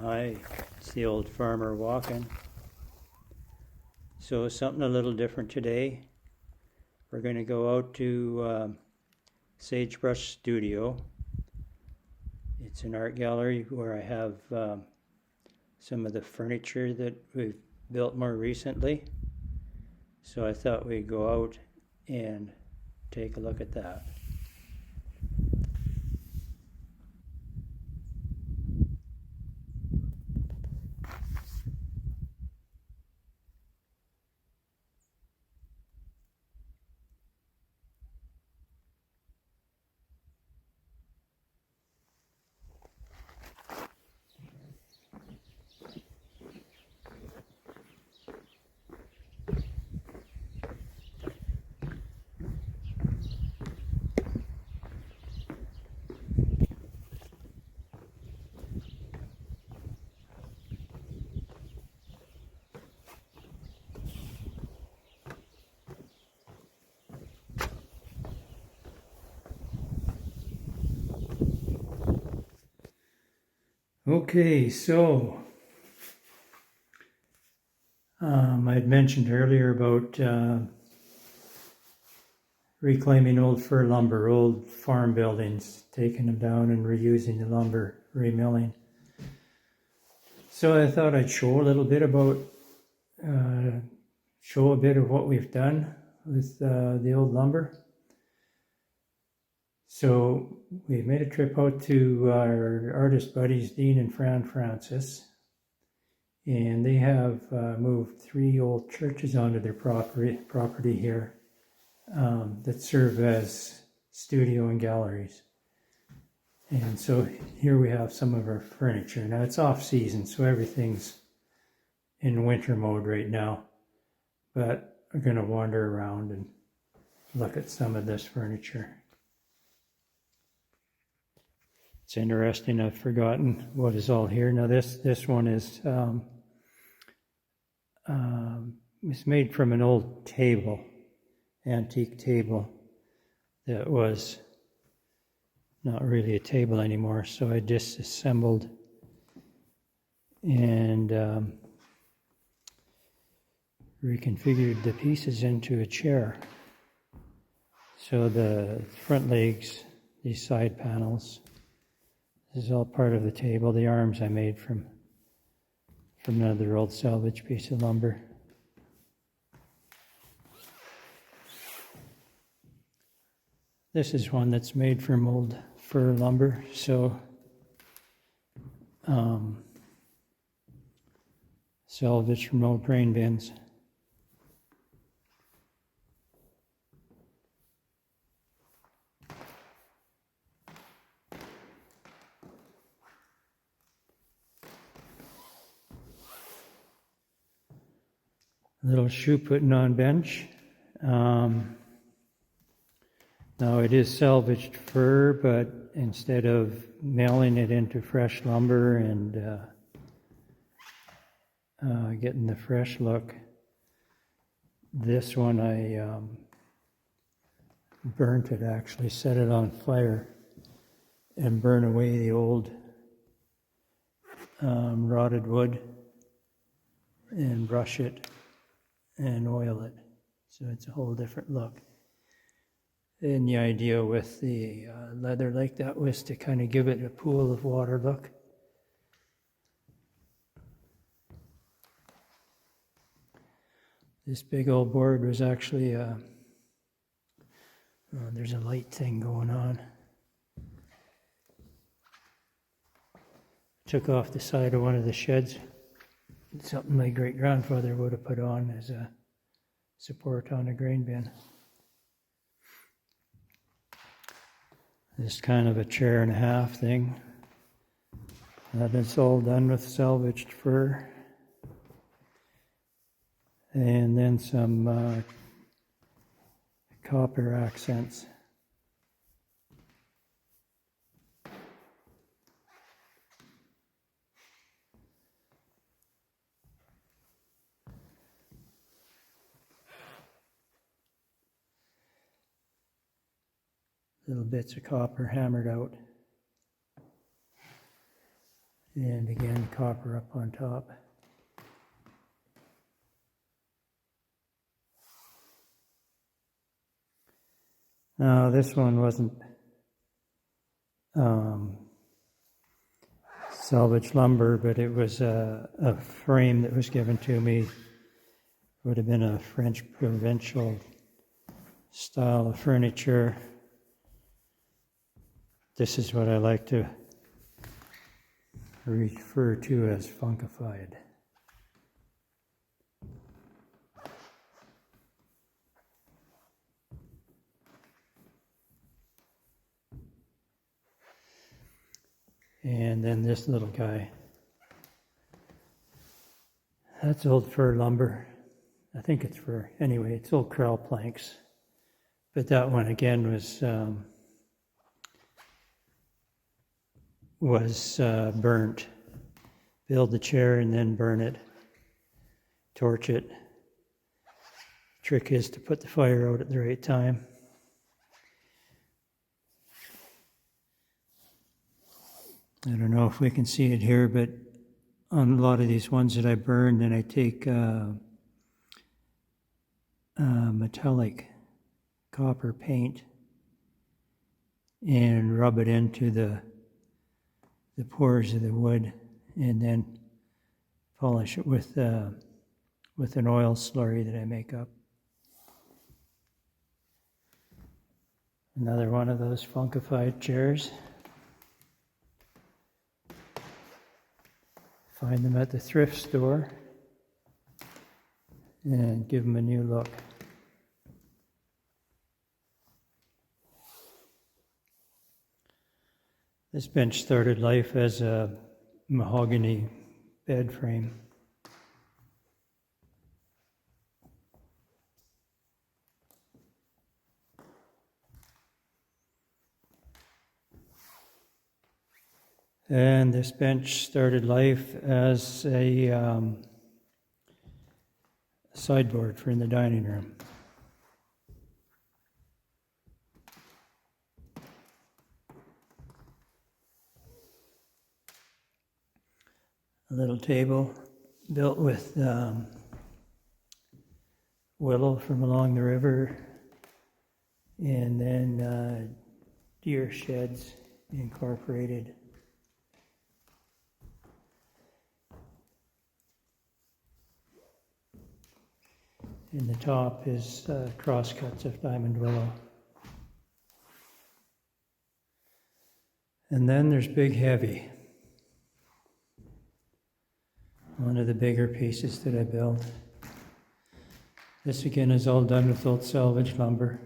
Hi, it's the old farmer walking. So something a little different today. We're going to go out to Sagebrush Studio. It's an art gallery where I have some of the furniture that we've built more recently. So I thought we'd go out and take a look at that. Okay, so I'd mentioned earlier about reclaiming old fir lumber, old farm buildings, taking them down and reusing the lumber, remilling. So I thought I'd show a little bit about, show a bit of what we've done with the old lumber. So we made a trip out to our artist buddies, Dean and Fran Francis, and they have moved 3 old churches onto their property here that serve as studio and galleries. And so here we have some of our furniture. Now it's off season, so everything's in winter mode right now, but we're going to wander around and look at some of this furniture. It's interesting, I've forgotten what is all here. Now this one is it's made from an old table, antique table that was not really a table anymore, so I disassembled and reconfigured the pieces into a chair. So the front legs, these side panels, this is all part of the table. The arms I made from another old salvage piece of lumber. This is one that's made from old fir lumber, so salvaged from old grain bins. Little shoe putting on bench. Now it is salvaged fir, but instead of mailing it into fresh lumber and getting the fresh look, this one I burnt it, actually set it on fire and burn away the old rotted wood and brush it and oil it, so it's a whole different look. And the idea with the leather like that was to kind of give it a pool of water look. This big old board was actually there's a light thing going on. Took off the side of one of the sheds. Something my great-grandfather would have put on as a support on a grain bin. This kind of a chair and a half thing. That's all done with salvaged fir. And then some copper accents. Little bits of copper hammered out. And again, copper up on top. Now, this one wasn't salvaged lumber, but it was a frame that was given to me. It would have been a French provincial style of furniture. This is what I like to refer to as funkified. And then this little guy. That's old fir lumber. I think it's fir. Anyway, it's old corral planks. But that one again was burnt. Build the chair and then burn it. Torch it. Trick is to put the fire out at the right time. I don't know if we can see it here, but on a lot of these ones that I burned, then I take metallic copper paint and rub it into the pores of the wood, and then polish it with an oil slurry that I make up. Another one of those funkified chairs. Find them at the thrift store and give them a new look. This bench started life as a mahogany bed frame. And this bench started life as a sideboard for in the dining room. A little table built with willow from along the river, and then deer sheds incorporated. And the top is crosscuts of diamond willow. And then there's Big Heavy, one of the bigger pieces that I built. This again is all done with old salvaged lumber.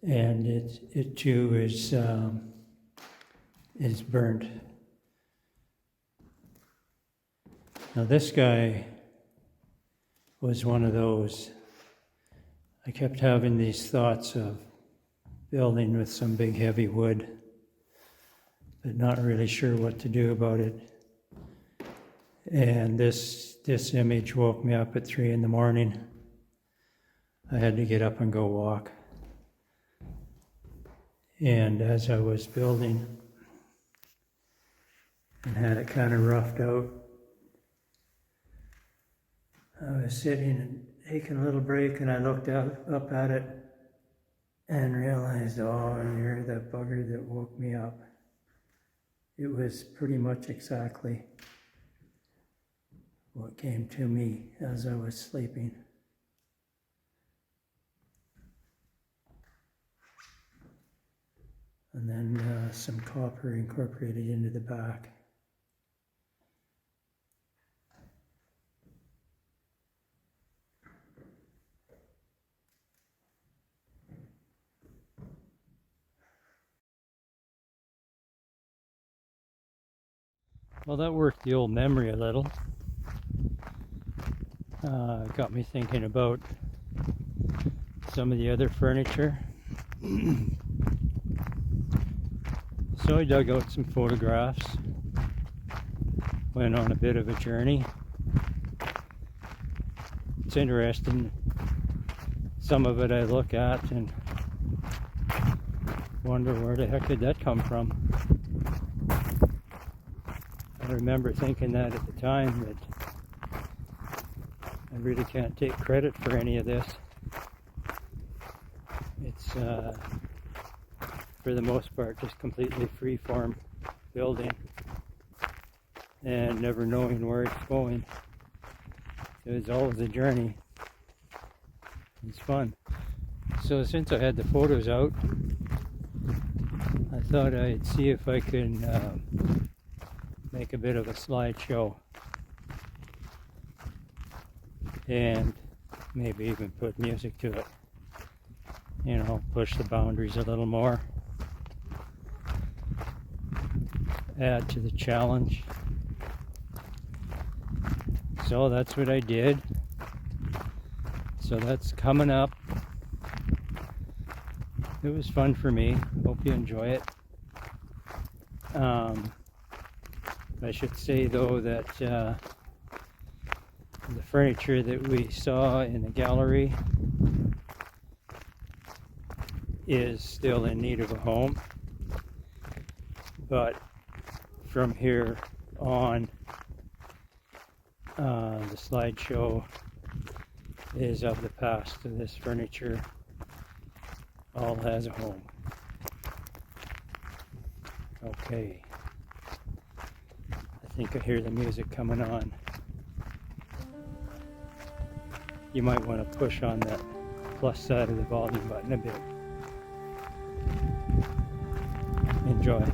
And it too is burnt. Now this guy was one of those. I kept having these thoughts of building with some big heavy wood, but not really sure what to do about it. And this image woke me up at 3 a.m. I had to get up and go walk. And as I was building and had it kind of roughed out, I was sitting and taking a little break, and I looked up at it and realized, oh, you're the bugger that woke me up. It was pretty much exactly what came to me as I was sleeping. And then some copper incorporated into the back. Well, that worked the old memory a little. Got me thinking about some of the other furniture. So I dug out some photographs, went on a bit of a journey. It's interesting. Some of it I look at and wonder where the heck did that come from. I remember thinking that at the time, that I really can't take credit for any of this. It's, for the most part, just completely free-form building and never knowing where it's going. So it's always a journey. It's fun. So since I had the photos out, I thought I'd see if I can make a bit of a slideshow and maybe even put music to it. You know, push the boundaries a little more. Add to the challenge. So that's what I did. So that's coming up. It was fun for me. Hope you enjoy it. I should say though that the furniture that we saw in the gallery is still in need of a home. But from here on, the slideshow is of the past. So this furniture all has a home. Okay. I think I hear the music coming on. You might want to push on that plus side of the volume button a bit. Enjoy.